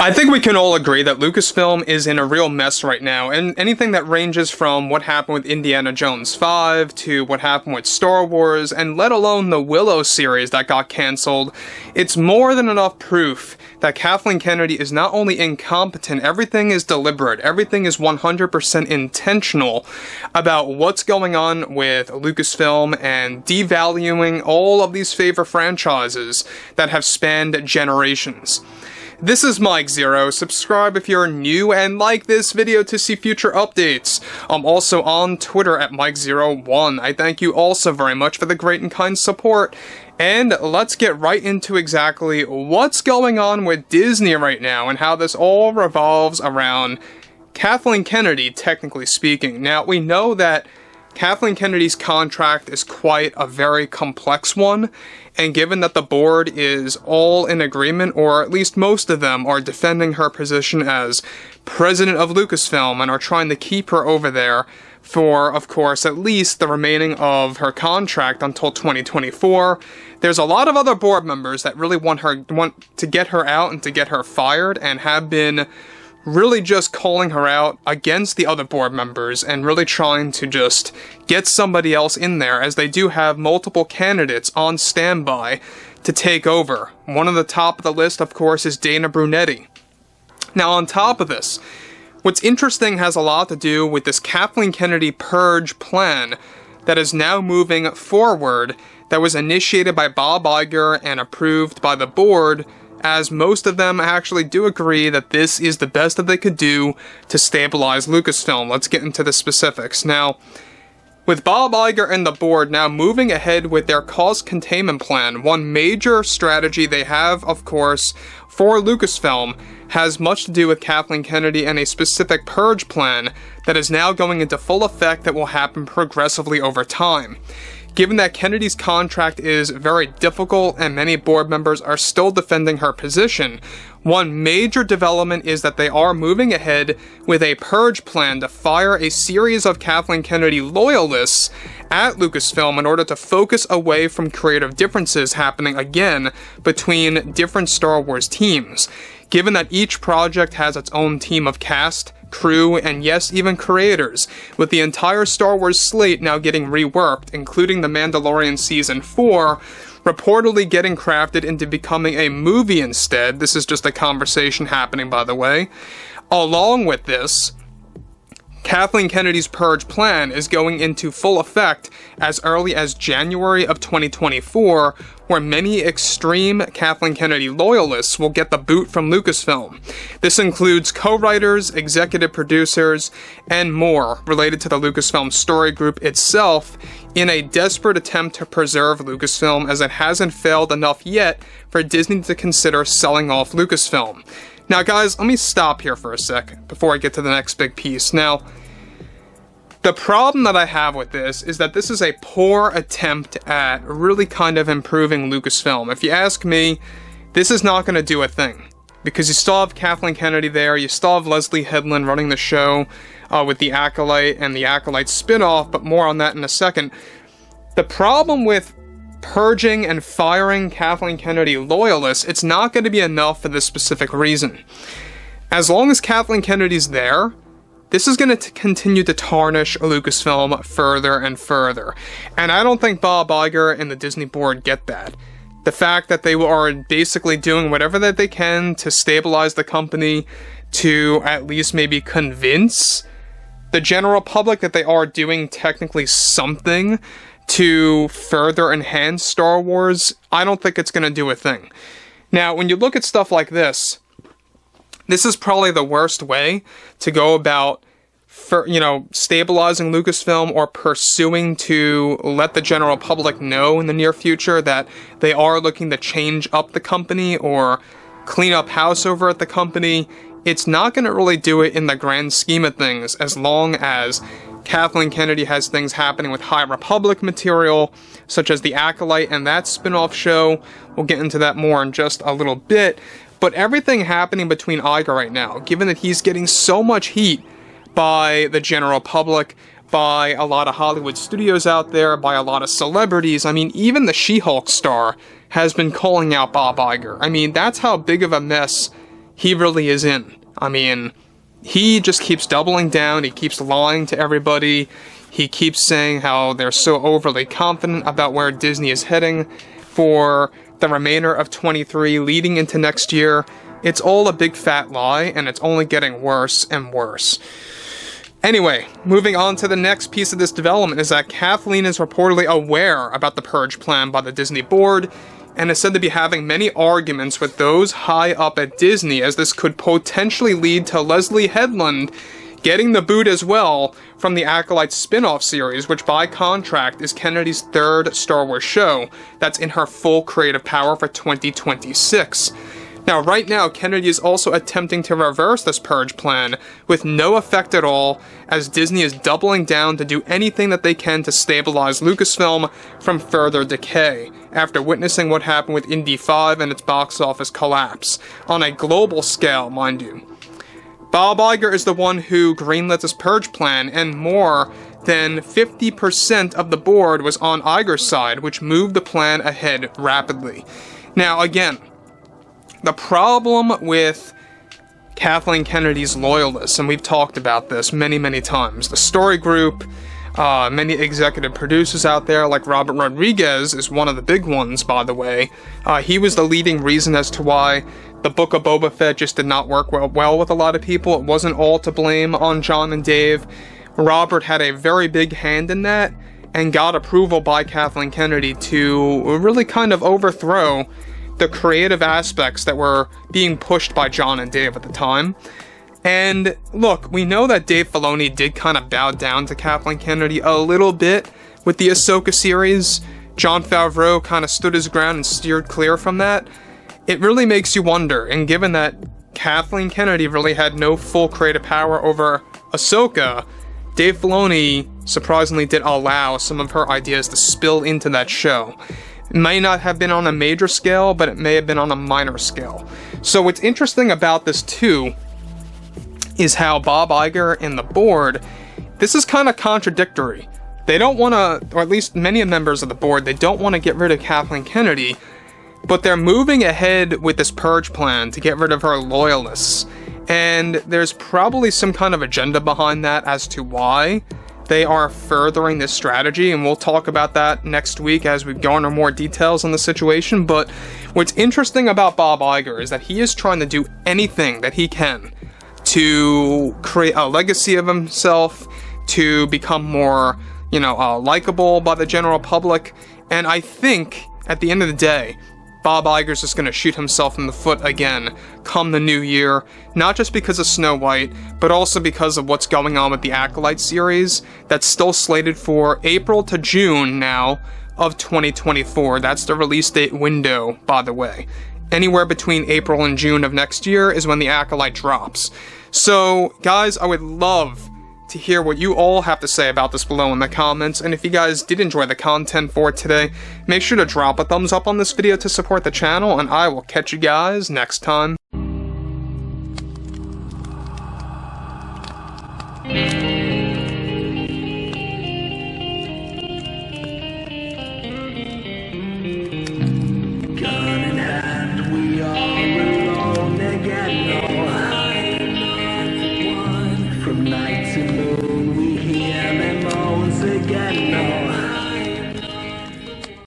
I think we can all agree that Lucasfilm is in a real mess right now, and anything that ranges from what happened with Indiana Jones 5 to what happened with Star Wars, and let alone the Willow series that got cancelled, it's more than enough proof that Kathleen Kennedy is not only incompetent, everything is deliberate, everything is 100% intentional about what's going on with Lucasfilm and devaluing all of these favorite franchises that have spanned generations. This is Mike Zero. Subscribe if you're new and like this video to see future updates. I'm also on Twitter at Mike01. I thank you also very much for the great and kind support. And let's get right into exactly what's going on with Disney right now and how this all revolves around Kathleen Kennedy, technically speaking. Now, we know that Kathleen Kennedy's contract is quite a very complex one, and given that the board is all in agreement, or at least most of them are defending her position as president of Lucasfilm and are trying to keep her over there for, of course, at least the remaining of her contract until 2024. There's a lot of other board members that really want to get her out and to get her fired, and have been really just calling her out against the other board members and really trying to just get somebody else in there, as they do have multiple candidates on standby to take over. One of the top of the list, of course, is Dana Brunetti. Now, on top of this, what's interesting has a lot to do with this Kathleen Kennedy purge plan that is now moving forward, that was initiated by Bob Iger and approved by the board, as most of them actually do agree that this is the best that they could do to stabilize Lucasfilm. Let's get into the specifics. Now, with Bob Iger and the board now moving ahead with their cost containment plan, one major strategy they have, of course, for Lucasfilm has much to do with Kathleen Kennedy and a specific purge plan that is now going into full effect that will happen progressively over time. Given that Kennedy's contract is very difficult and many board members are still defending her position, one major development is that they are moving ahead with a purge plan to fire a series of Kathleen Kennedy loyalists at Lucasfilm in order to focus away from creative differences happening again between different Star Wars teams. Given that each project has its own team of cast, crew, and yes, even creators, with the entire Star Wars slate now getting reworked, including The Mandalorian Season 4, reportedly getting crafted into becoming a movie instead. This is just a conversation happening, by the way. Along with this, Kathleen Kennedy's purge plan is going into full effect as early as January of 2024, where many extreme Kathleen Kennedy loyalists will get the boot from Lucasfilm. This includes co-writers, executive producers, and more related to the Lucasfilm story group itself, in a desperate attempt to preserve Lucasfilm, as it hasn't failed enough yet for Disney to consider selling off Lucasfilm. Now guys, let me stop here for a sec before I get to the next big piece. Now, the problem that I have with this is that this is a poor attempt at really kind of improving Lucasfilm. If you ask me, this is not going to do a thing, because you still have Kathleen Kennedy there, you still have Leslie Headland running the show with The Acolyte and The Acolyte spin-off, but more on that in a second. The problem with purging and firing Kathleen Kennedy loyalists, it's not going to be enough for this specific reason. As long as Kathleen Kennedy's there, this is going to continue to tarnish Lucasfilm further and further. And I don't think Bob Iger and the Disney board get that. The fact that they are basically doing whatever that they can to stabilize the company, to at least maybe convince the general public that they are doing technically something to further enhance Star Wars, I don't think it's going to do a thing. Now, when you look at stuff like this is probably the worst way to go about, stabilizing Lucasfilm, or pursuing to let the general public know in the near future that they are looking to change up the company or clean up house over at the company. It's not going to really do it in the grand scheme of things, as long as Kathleen Kennedy has things happening with High Republic material, such as The Acolyte and that spin-off show. We'll get into that more in just a little bit. But everything happening between Iger right now, given that he's getting so much heat by the general public, by a lot of Hollywood studios out there, by a lot of celebrities. I mean, even the She-Hulk star has been calling out Bob Iger. I mean, that's how big of a mess he really is in. I mean, he just keeps doubling down, he keeps lying to everybody, he keeps saying how they're so overly confident about where Disney is heading for the remainder of 23 leading into next year. It's all a big fat lie, and it's only getting worse and worse. Anyway, moving on to the next piece of this development is that Kathleen is reportedly aware about the purge plan by the Disney board, and is said to be having many arguments with those high up at Disney, as this could potentially lead to Leslie Headland getting the boot as well from the Acolyte spin-off series, which by contract is Kennedy's third Star Wars show that's in her full creative power for 2026. Now, right now, Kennedy is also attempting to reverse this purge plan with no effect at all, as Disney is doubling down to do anything that they can to stabilize Lucasfilm from further decay, after witnessing what happened with Indy 5 and its box office collapse, on a global scale, mind you. Bob Iger is the one who greenlit this purge plan, and more than 50% of the board was on Iger's side, which moved the plan ahead rapidly. Now, again, the problem with Kathleen Kennedy's loyalists, and we've talked about this many times, the Story Group, many executive producers out there, like Robert Rodriguez is one of the big ones, by the way. He was the leading reason as to why the Book of Boba Fett just did not work well with a lot of people. It wasn't all to blame on John and Dave. Robert had a very big hand in that, and got approval by Kathleen Kennedy to really kind of overthrow the creative aspects that were being pushed by John and Dave at the time. And look, we know that Dave Filoni did kind of bow down to Kathleen Kennedy a little bit with the Ahsoka series. Jon Favreau kind of stood his ground and steered clear from that. It really makes you wonder, and given that Kathleen Kennedy really had no full creative power over Ahsoka, Dave Filoni surprisingly did allow some of her ideas to spill into that show. It may not have been on a major scale, but it may have been on a minor scale. So what's interesting about this too is how Bob Iger and the board, this is kind of contradictory. They don't want to, or at least many members of the board, they don't want to get rid of Kathleen Kennedy, but they're moving ahead with this purge plan to get rid of her loyalists. And there's probably some kind of agenda behind that as to why they are furthering this strategy, and we'll talk about that next week as we garner more details on the situation. But what's interesting about Bob Iger is that he is trying to do anything that he can to create a legacy of himself, to become more, likable by the general public. And I think, at the end of the day, Bob Iger's just going to shoot himself in the foot again come the new year, not just because of Snow White, but also because of what's going on with the Acolyte series that's still slated for April to June now of 2024. That's the release date window, by the way. Anywhere between April and June of next year is when the Acolyte drops. So, guys, I would love to hear what you all have to say about this below in the comments, and if you guys did enjoy the content for today, make sure to drop a thumbs up on this video to support the channel, and I will catch you guys next time. Gun in hand, we are alone again, no hiding on one. From night to moon, we hear them moans again, no